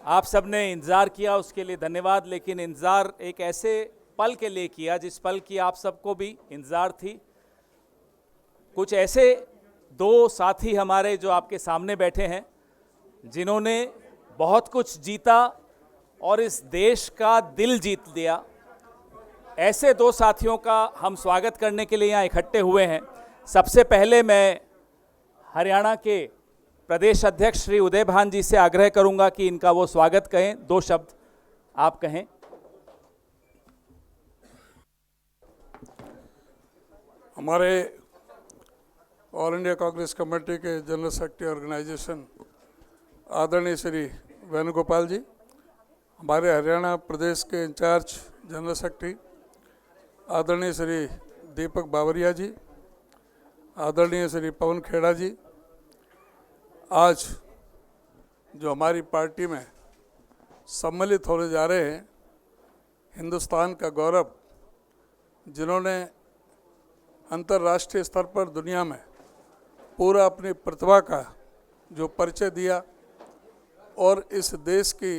आप सबने इंतज़ार किया उसके लिए धन्यवाद। लेकिन इंतज़ार एक ऐसे पल के लिए किया जिस पल की आप सबको भी इंतज़ार थी। कुछ ऐसे दो साथी हमारे जो आपके सामने बैठे हैं, जिन्होंने बहुत कुछ जीता और इस देश का दिल जीत लिया। ऐसे दो साथियों का हम स्वागत करने के लिए यहाँ इकट्ठे हुए हैं। सबसे पहले मैं हरियाणा के प्रदेश अध्यक्ष श्री उदय भान जी से आग्रह करूंगा कि इनका वो स्वागत कहें, दो शब्द आप कहें। हमारे ऑल इंडिया कांग्रेस कमेटी के जनरल सेक्रेटरी ऑर्गेनाइजेशन आदरणीय श्री वेणुगोपाल जी, हमारे हरियाणा प्रदेश के इंचार्ज जनरल सेक्रेटरी आदरणीय श्री दीपक बावरिया जी, आदरणीय श्री पवन खेड़ा जी, आज जो हमारी पार्टी में सम्मिलित होने जा रहे हैं, हिंदुस्तान का गौरव, जिन्होंने अंतर्राष्ट्रीय स्तर पर दुनिया में पूरा अपनी प्रतिभा का जो परिचय दिया और इस देश की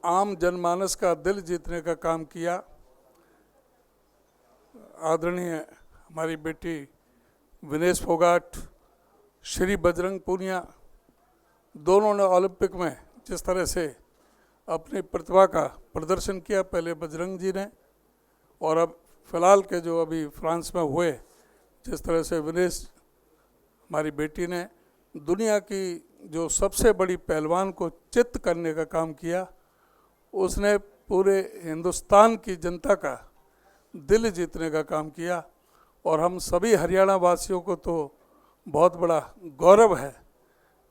आम जनमानस का दिल जीतने का काम किया, आदरणीय हमारी बेटी विनेश फोगाट, श्री बजरंग पूनिया, दोनों ने ओलंपिक में जिस तरह से अपनी प्रतिभा का प्रदर्शन किया, पहले बजरंग जी ने और अब फिलहाल के जो अभी फ्रांस में हुए, जिस तरह से विनेश हमारी बेटी ने दुनिया की जो सबसे बड़ी पहलवान को चित्त करने का काम किया, उसने पूरे हिंदुस्तान की जनता का दिल जीतने का काम किया। और हम सभी हरियाणा वासियों को तो बहुत बड़ा गौरव है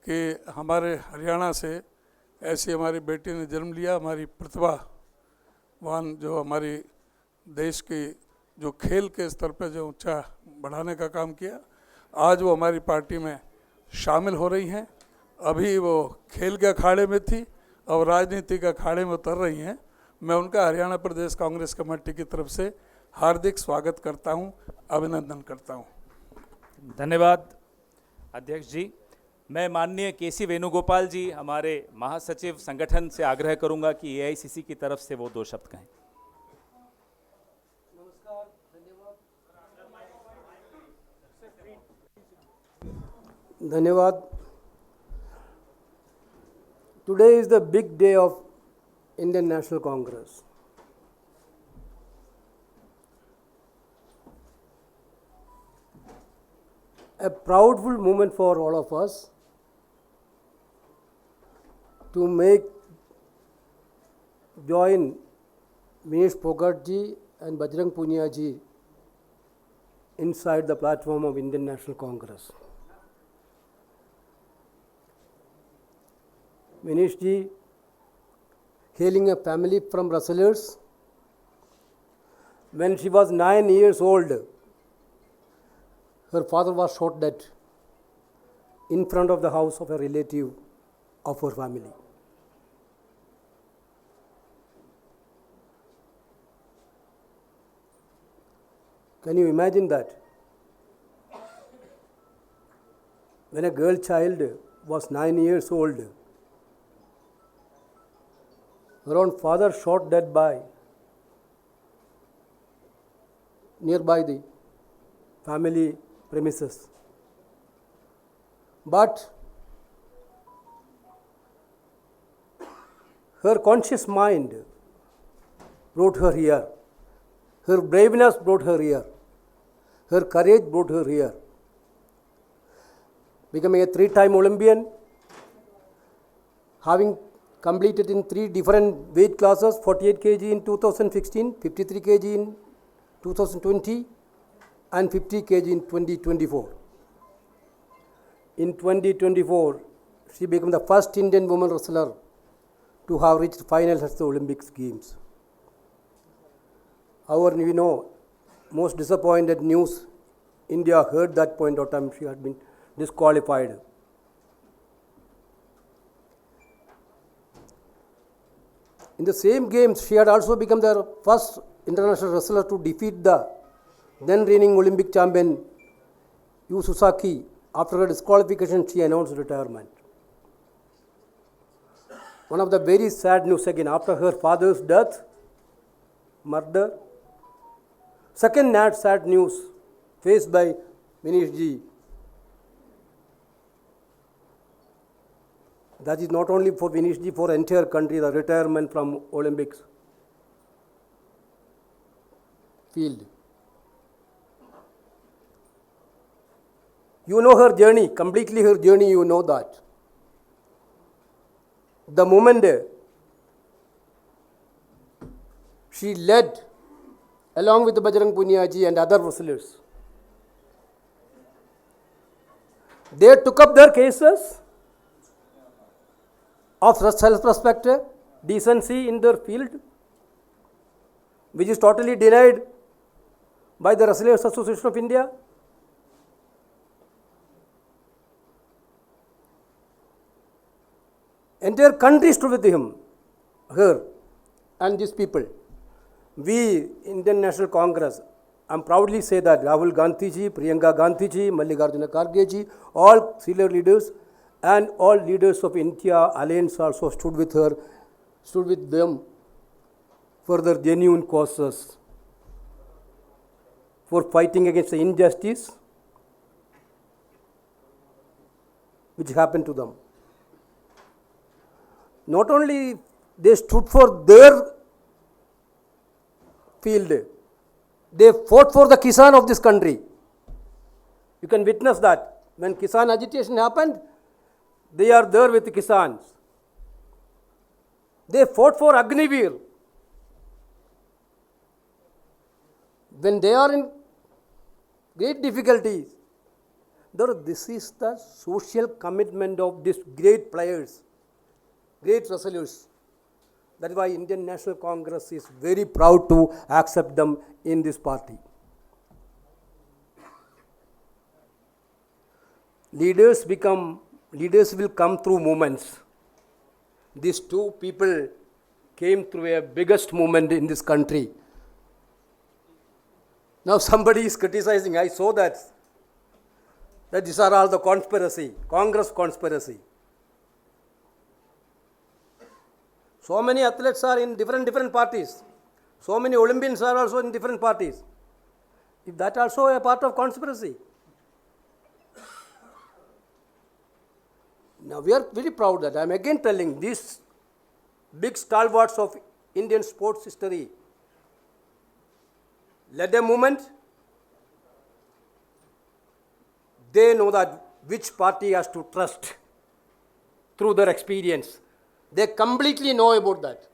कि हमारे हरियाणा से ऐसी हमारी बेटी ने जन्म लिया। हमारी प्रतिभावान जो हमारी देश की जो खेल के स्तर पर जो ऊंचा बढ़ाने का काम किया, आज वो हमारी पार्टी में शामिल हो रही हैं। अभी वो खेल के अखाड़े में थी, अब राजनीति के अखाड़े में उतर रही हैं। मैं उनका हरियाणा प्रदेश कांग्रेस कमेटी की तरफ से हार्दिक स्वागत करता हूं, अभिनंदन करता हूं। धन्यवाद अध्यक्ष जी। मैं माननीय केसी वेणुगोपाल जी, हमारे महासचिव संगठन से आग्रह करूंगा कि एआईसीसी की तरफ से वो दो शब्द कहें। धन्यवाद। Today is the big day of Indian National Congress. A proudful moment for all of us to join Vinesh Phogat ji and Bajrang Punia ji inside the platform of Indian National Congress. Vinesh ji, hailing a family from wrestlers, when she was 9 years old, her father was shot dead in front of the house of a relative of her family. Can you imagine that? When a girl child was 9 years old, her own father shot dead nearby the family premises. But her conscious mind brought her here. Her braveness brought her here. Her courage brought her here. Becoming a 3-time Olympian, having completed in 3 different weight classes, 48 kg in 2016, 53 kg in 2020 and 50 kg in 2024. In 2024, she became the first Indian woman wrestler to have reached finals at the Olympic Games. However, we know, most disappointed news, India heard that point of time she had been disqualified. In the same games, she had also become the first international wrestler to defeat the then reigning Olympic champion Yu Sasaki. After her disqualification, she announced retirement. one of the very sad news again after her father's death, murder. Second sad news faced by Vinesh ji. That is not only for Vinesh ji, for entire country, the retirement from Olympics field. You know her journey, completely her journey, you know that. The moment she led along with Bajrang Punia ji and other wrestlers, they took up their cases of self-respect, decency in their field, which is totally denied by the Wrestlers Association of India. Entire country stood with him, her, and these people. We, Indian National Congress, I proudly say that Rahul Gandhi ji, Priyanka Gandhi ji, Mallikarjuna Kharge ji, all senior leaders and all leaders of India Alliance also stood with her, stood with them for their genuine causes, for fighting against the injustice which happened to them. Not only they stood for their field, they fought for the Kisan of this country. You can witness that. When Kisan agitation happened, they are there with the Kisans. They fought for Agniveer. When they are in great difficulties, this is the social commitment of these great players, great wrestlers. That is why Indian National Congress is very proud to accept them in this party. Leaders will come through movements. These two people came through a biggest movement in this country. Now somebody is criticizing, I saw that these are all the conspiracy, Congress conspiracy. So many athletes are in different parties. So many Olympians are also in different parties. Is that also a part of conspiracy? Now we are very proud that I am again telling these big stalwarts of Indian sports history led a movement. They know that which party has to trust through their experience. They completely know about that.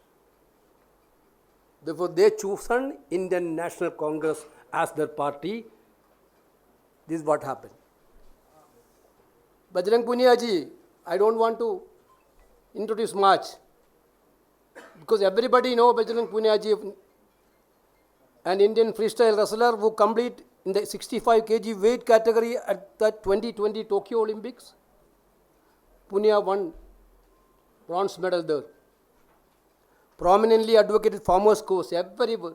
Therefore, they chosen Indian National Congress as their party. This is what happened. Bajrang Punia ji, I don't want to introduce much because everybody know Bajrang Punia ji, an Indian freestyle wrestler who complete in the 65 kg weight category at the 2020 Tokyo Olympics. Punia won bronze medal there. Prominently advocated farmers' cause everywhere.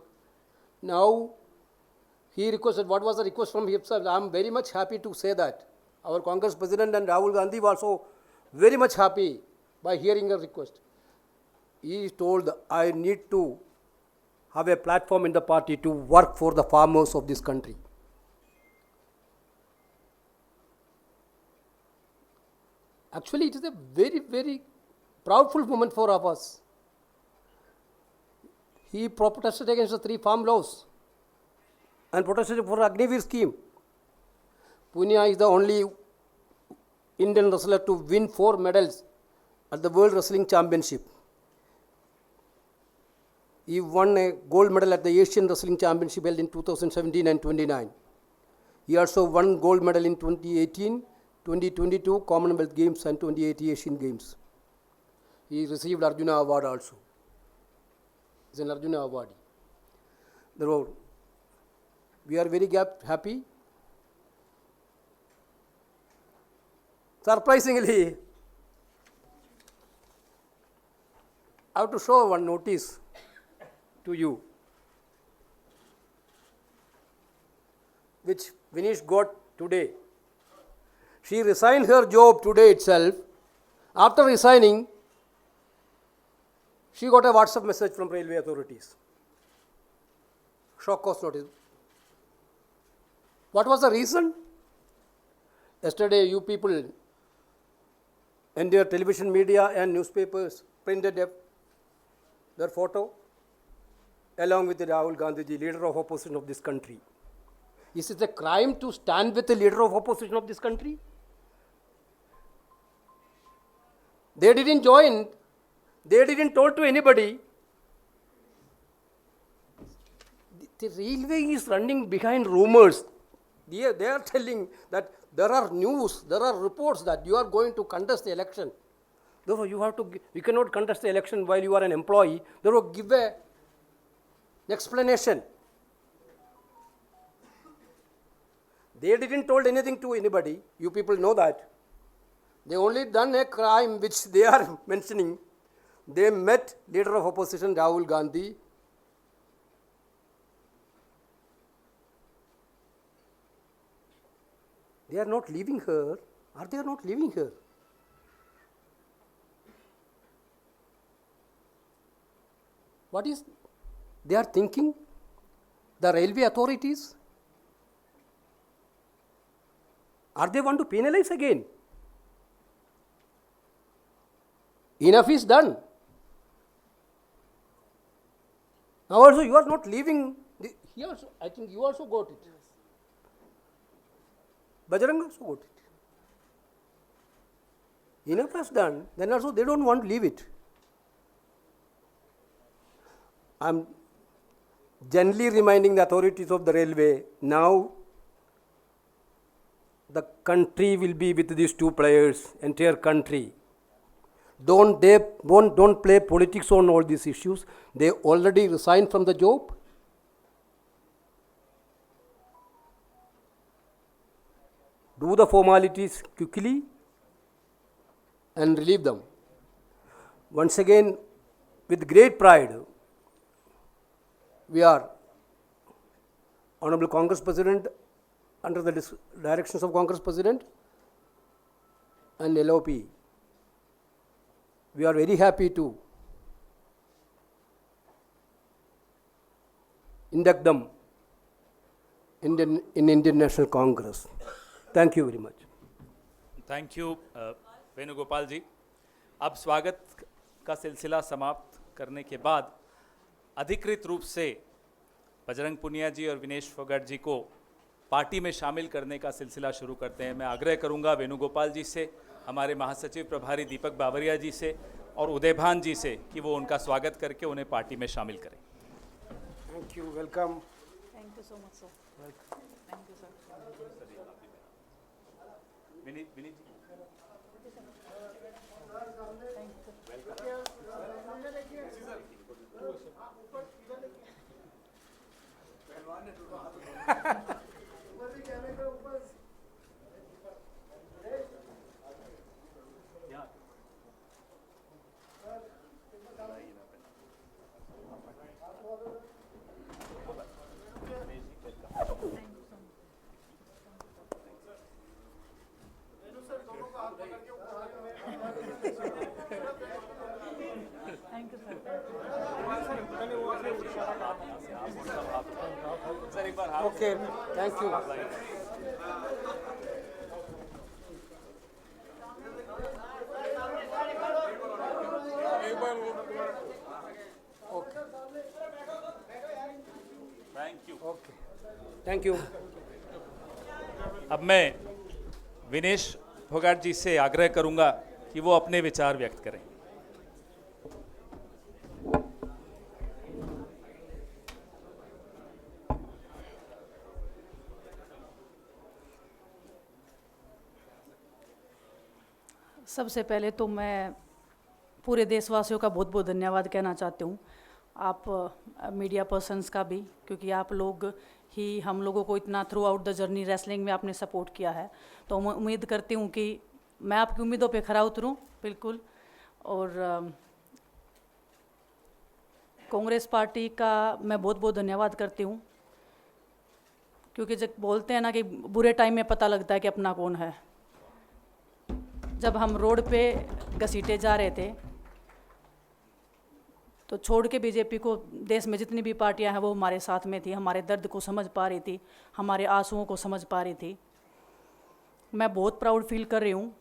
Now he requested, what was the request from himself? I am very much happy to say that. Our Congress President and Rahul Gandhi were also very much happy by hearing a request. He told, I need to have a platform in the party to work for the farmers of this country. Actually, it is a very, very proudful moment for us. He protested against the 3 farm laws and protested for Agniveer scheme. Punia is the only Indian wrestler to win 4 medals at the World Wrestling Championship. He won a gold medal at the Asian Wrestling Championship held in 2017 and 29. He also won gold medal in 2018, 2022 Commonwealth Games and 2018 Asian Games. He received Arjuna Award also. He is an Arjuna Awardee. Therefore, we are very happy. Surprisingly, I have to show one notice to you, which Vinesh got today. She resigned her job today itself. After resigning, She got a WhatsApp message from railway authorities. Shock cause notice. What was the reason? Yesterday, you people in their television media and newspapers printed their photo along with Rahul Gandhi, the leader of opposition of this country. Is it a crime to stand with the leader of opposition of this country? They didn't join. They didn't told to anybody. The railway is running behind rumors. They are telling that there are news, there are reports that you are going to contest the election. Therefore, you cannot contest the election while you are an employee. Therefore, give an explanation. They didn't told anything to anybody. You people know that. They only done a crime which they are mentioning. They met leader of opposition Rahul Gandhi. They are not leaving her. Are they not leaving her? What is they are thinking? The railway authorities? Are they want to penalize again? Enough is done. Now also you are not leaving. He also, I think you also got it. Bajrang also got it. Enough is done. Then also they don't want to leave it. I am gently reminding the authorities of the railway, now the country will be with these two players, entire country. Don't play politics on all these issues. They already resigned from the job. Do the formalities quickly and relieve them. Once again, with great pride, we are Honorable Congress President, under the directions of Congress President and LOP. We are very happy to induct them in Indian National Congress. Thank you very much. Thank you Venugopal ji. अब स्वागत का सिलसिला समाप्त करने के बाद अधिकृत रूप से बजरंग पुनिया जी और विनेश फोगाट जी को पार्टी में शामिल करने का सिलसिला शुरू करते हैं. मैं आग्रह करूंगा वेणुगोपाल जी से, हमारे महासचिव प्रभारी दीपक बावरिया जी से और उदयभान जी से कि वो उनका स्वागत करके उन्हें पार्टी में शामिल करें. Thank you. Welcome. Thank you so much, sir. Thank you, sir. Vineet ji. Thank you, sir. Sir एक बार हाथ. Okay. Thank you. Thank you. Okay. Thank you. अब मैं विनेश फोगाट जी से आग्रह करूंगा कि वो अपने विचार व्यक्त करें. सबसे पहले तो मैं पूरे देशवासियों का बहुत बहुत धन्यवाद कहना चाहती हूँ, आप मीडिया पर्सन्स का भी, क्योंकि आप लोग ही हम लोगों को इतना through out the journey wrestling में आपने सपोर्ट किया है. तो मैं उम्मीद करती हूँ कि मैं आपकी उम्मीदों पे खरा उतरूँ बिल्कुल. और कांग्रेस पार्टी का मैं बहुत बहुत धन्यवाद करती हूँ, क्योंकि जब बोलते हैं ना कि बुरे टाइम में पता लगता है कि अपना कौन है. जब हम रोड पे घसीटे जा रहे थे तो छोड़ के बीजेपी को देश में जितनी भी पार्टियां हैं वो हमारे साथ में थी, हमारे दर्द को समझ पा रही थी, हमारे आंसुओं को समझ पा रही थी। मैं बहुत प्राउड फील कर रही हूँ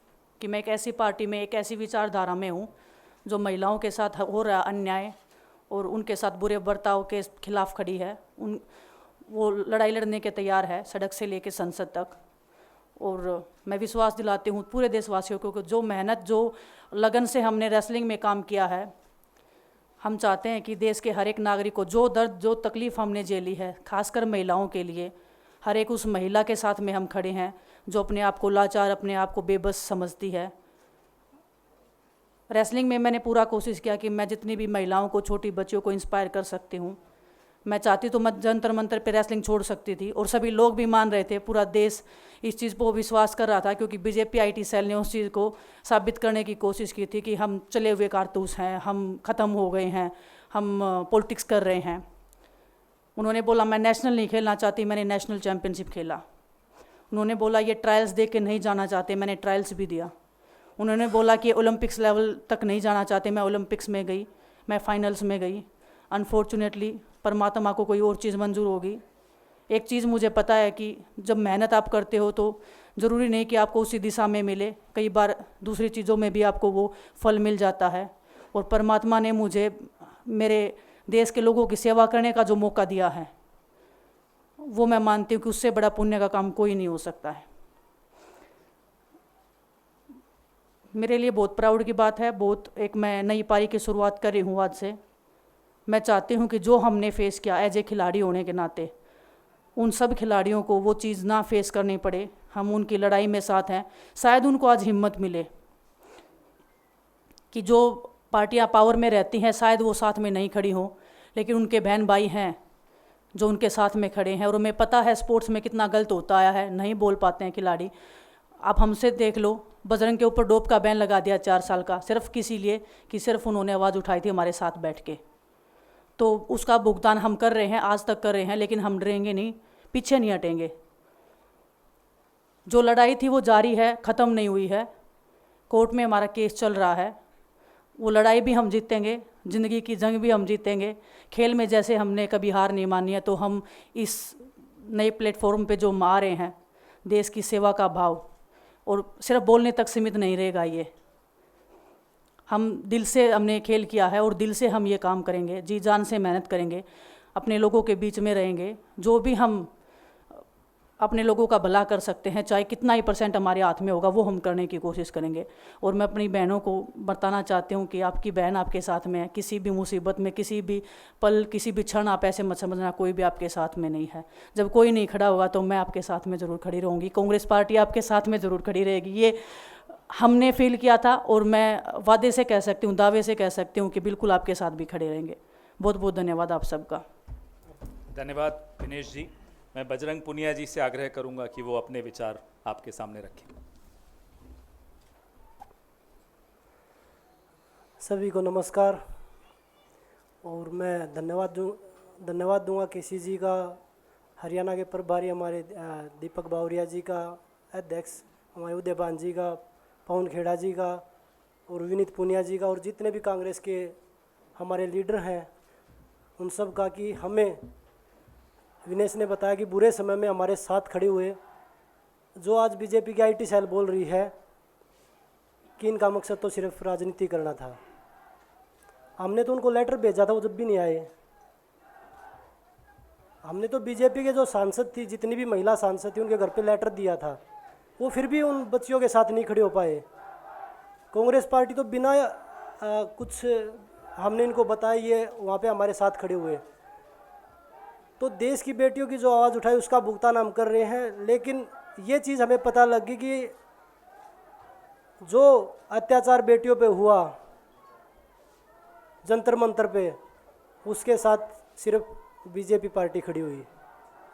कि मैं एक ऐसी पार्टी में, एक ऐसी विचारधारा में हूँ जो महिलाओं के साथ हो रहा अन्याय और उनके साथ बुरे बर्ताव के खिलाफ खड़ी है। वो लड़ाई लड़ने के तैयार है, सड़क से लेकर संसद तक। और मैं विश्वास दिलाती हूँ पूरे देशवासियों को कि जो मेहनत, जो लगन से हमने रेसलिंग में काम किया है, हम चाहते हैं कि देश के हर एक नागरिक को जो दर्द, जो तकलीफ़ हमने झेली है, खासकर महिलाओं के लिए, हर एक उस महिला के साथ में हम खड़े हैं जो अपने आप को लाचार, अपने आप को बेबस समझती है। रेसलिंग में मैंने पूरा कोशिश किया कि मैं जितनी भी महिलाओं को, छोटी बच्चियों को इंस्पायर कर सकती हूँ। मैं चाहती तो मैं जंतर मंतर पे रेसलिंग छोड़ सकती थी और सभी लोग भी मान रहे थे, पूरा देश इस चीज़ को विश्वास कर रहा था, क्योंकि बीजेपी आईटी सेल ने उस चीज़ को साबित करने की कोशिश की थी कि हम चले हुए कारतूस हैं, हम ख़त्म हो गए हैं, हम पॉलिटिक्स कर रहे हैं। उन्होंने बोला मैं नेशनल नहीं खेलना चाहती, मैंने नेशनल चैम्पियनशिप खेला। उन्होंने बोला ये ट्रायल्स दे के नहीं जाना चाहते, मैंने ट्रायल्स भी दिया। उन्होंने बोला कि ओलंपिक्स लेवल तक नहीं जाना चाहते, मैं ओलंपिक्स में गई, मैं फाइनल्स में गई। अनफॉर्चुनेटली परमात्मा को कोई और चीज़ मंजूर होगी। एक चीज़ मुझे पता है कि जब मेहनत आप करते हो तो ज़रूरी नहीं कि आपको उसी दिशा में मिले, कई बार दूसरी चीज़ों में भी आपको वो फल मिल जाता है। और परमात्मा ने मुझे मेरे देश के लोगों की सेवा करने का जो मौका दिया है, वो मैं मानती हूँ कि उससे बड़ा पुण्य का काम कोई नहीं हो सकता है। मेरे लिए बहुत प्राउड की बात है। बहुत एक मैं नई पारी की शुरुआत कर रही हूँ आज से। मैं चाहती हूँ कि जो हमने फेस किया एज ए खिलाड़ी होने के नाते, उन सब खिलाड़ियों को वो चीज़ ना फेस करनी पड़े। हम उनकी लड़ाई में साथ हैं। शायद उनको आज हिम्मत मिले कि जो पार्टियां पावर में रहती हैं शायद वो साथ में नहीं खड़ी हों, लेकिन उनके बहन भाई हैं जो उनके साथ में खड़े हैं। और उन्हें पता है स्पोर्ट्स में कितना गलत होता आया है, नहीं बोल पाते हैं खिलाड़ी। आप हमसे देख लो, बजरंग के ऊपर डोप का बैन लगा दिया 4 साल का, सिर्फ किसी लिए कि सिर्फ उन्होंने आवाज़ उठाई थी हमारे साथ बैठ के। तो उसका भुगतान हम कर रहे हैं, आज तक कर रहे हैं, लेकिन हम डरेंगे नहीं, पीछे नहीं हटेंगे। जो लड़ाई थी वो जारी है, ख़त्म नहीं हुई है। कोर्ट में हमारा केस चल रहा है, वो लड़ाई भी हम जीतेंगे, ज़िंदगी की जंग भी हम जीतेंगे। खेल में जैसे हमने कभी हार नहीं मानी है, तो हम इस नए प्लेटफॉर्म पे जो आ रहे हैं, देश की सेवा का भाव, और सिर्फ बोलने तक सीमित नहीं रहेगा। ये हम दिल से हमने खेल किया है और दिल से हम ये काम करेंगे, जी जान से मेहनत करेंगे, अपने लोगों के बीच में रहेंगे। जो भी हम अपने लोगों का भला कर सकते हैं, चाहे कितना ही % हमारे हाथ में होगा, वो हम करने की कोशिश करेंगे। और मैं अपनी बहनों को बताना चाहती हूँ कि आपकी बहन आपके साथ में है। किसी भी मुसीबत में, किसी भी पल, किसी भी क्षण आप ऐसे मत समझना कोई भी आपके साथ में नहीं है। जब कोई नहीं खड़ा होगा तो मैं आपके साथ में ज़रूर खड़ी रहूँगी, कांग्रेस पार्टी आपके साथ में ज़रूर खड़ी रहेगी। ये हमने फील किया था और मैं वादे से कह सकती हूँ, दावे से कह सकती हूँ कि बिल्कुल आपके साथ भी खड़े रहेंगे। बहुत बहुत धन्यवाद आप सबका। धन्यवाद दिनेश जी। मैं बजरंग पुनिया जी से आग्रह करूंगा कि वो अपने विचार आपके सामने रखें। सभी को नमस्कार। और मैं धन्यवाद दूंगा केसी जी का, हरियाणा के प्रभारी हमारे दीपक बावरिया जी का, अध्यक्ष हमारे उदयभान जी का, पवन खेड़ा जी का और विनीत पुनिया जी का, और जितने भी कांग्रेस के हमारे लीडर हैं उन सब का, कि हमें विनेश ने बताया कि बुरे समय में हमारे साथ खड़े हुए। जो आज बीजेपी की आईटी सेल बोल रही है कि इनका मकसद तो सिर्फ राजनीति करना था, हमने तो उनको लेटर भेजा था, वो जब भी नहीं आए। हमने तो बीजेपी के जो सांसद थी, जितनी भी महिला सांसद थी, उनके घर पे लेटर दिया था, वो फिर भी उन बच्चियों के साथ नहीं खड़े हो पाए। कांग्रेस पार्टी तो बिना कुछ हमने इनको बताया ये वहाँ पे हमारे साथ खड़े हुए। तो देश की बेटियों की जो आवाज़ उठाई उसका भुगतान हम कर रहे हैं। लेकिन ये चीज़ हमें पता लगी कि जो अत्याचार बेटियों पे हुआ जंतर मंतर पे, उसके साथ सिर्फ बीजेपी पार्टी खड़ी हुई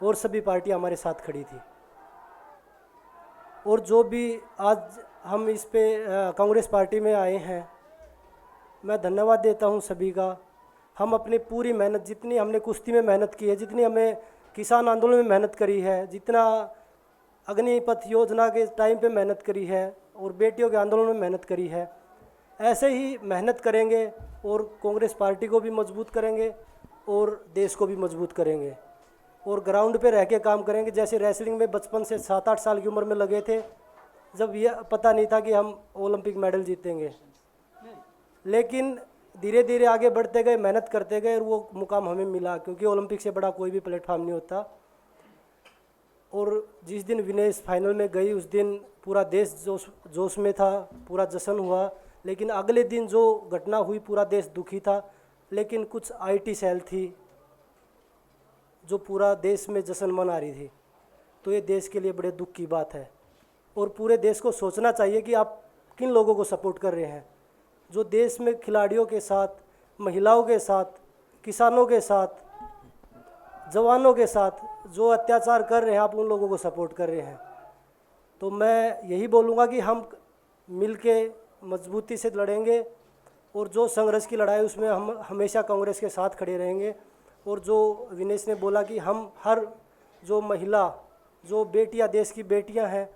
और सभी पार्टी हमारे साथ खड़ी थी। और जो भी आज हम इस पे कांग्रेस पार्टी में आए हैं, मैं धन्यवाद देता हूं सभी का। हम अपनी पूरी मेहनत, जितनी हमने कुश्ती में मेहनत की है, जितनी हमें किसान आंदोलन में मेहनत करी है, जितना अग्निपथ योजना के टाइम पे मेहनत करी है और बेटियों के आंदोलन में मेहनत करी है, ऐसे ही मेहनत करेंगे। और कांग्रेस पार्टी को भी मजबूत करेंगे और देश को भी मजबूत करेंगे और ग्राउंड पे रह के काम करेंगे। जैसे रेसलिंग में बचपन से 7-8 साल की उम्र में लगे थे, जब यह पता नहीं था कि हम ओलंपिक मेडल जीतेंगे, लेकिन धीरे धीरे आगे बढ़ते गए, मेहनत करते गए और वो मुकाम हमें मिला, क्योंकि ओलंपिक से बड़ा कोई भी प्लेटफॉर्म नहीं होता। और जिस दिन विनेश फाइनल में गई उस दिन पूरा देश जोश में था, पूरा जश्न हुआ। लेकिन अगले दिन जो घटना हुई पूरा देश दुखी था, लेकिन कुछ आईटी सेल थी जो पूरा देश में जश्न मना रही थी। तो ये देश के लिए बड़े दुख की बात है और पूरे देश को सोचना चाहिए कि आप किन लोगों को सपोर्ट कर रहे हैं। जो देश में खिलाड़ियों के साथ, महिलाओं के साथ, किसानों के साथ, जवानों के साथ जो अत्याचार कर रहे हैं, आप उन लोगों को सपोर्ट कर रहे हैं। तो मैं यही बोलूँगा कि हम मिलके मजबूती से लड़ेंगे और जो संघर्ष की लड़ाई उसमें हम हमेशा कांग्रेस के साथ खड़े रहेंगे। और जो विनेश ने बोला कि हम हर जो महिला, जो बेटियां, देश की बेटियां हैं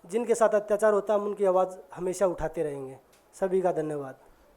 जिनके साथ अत्याचार होता है, हम उनकी आवाज़ हमेशा उठाते रहेंगे। सभी का धन्यवाद।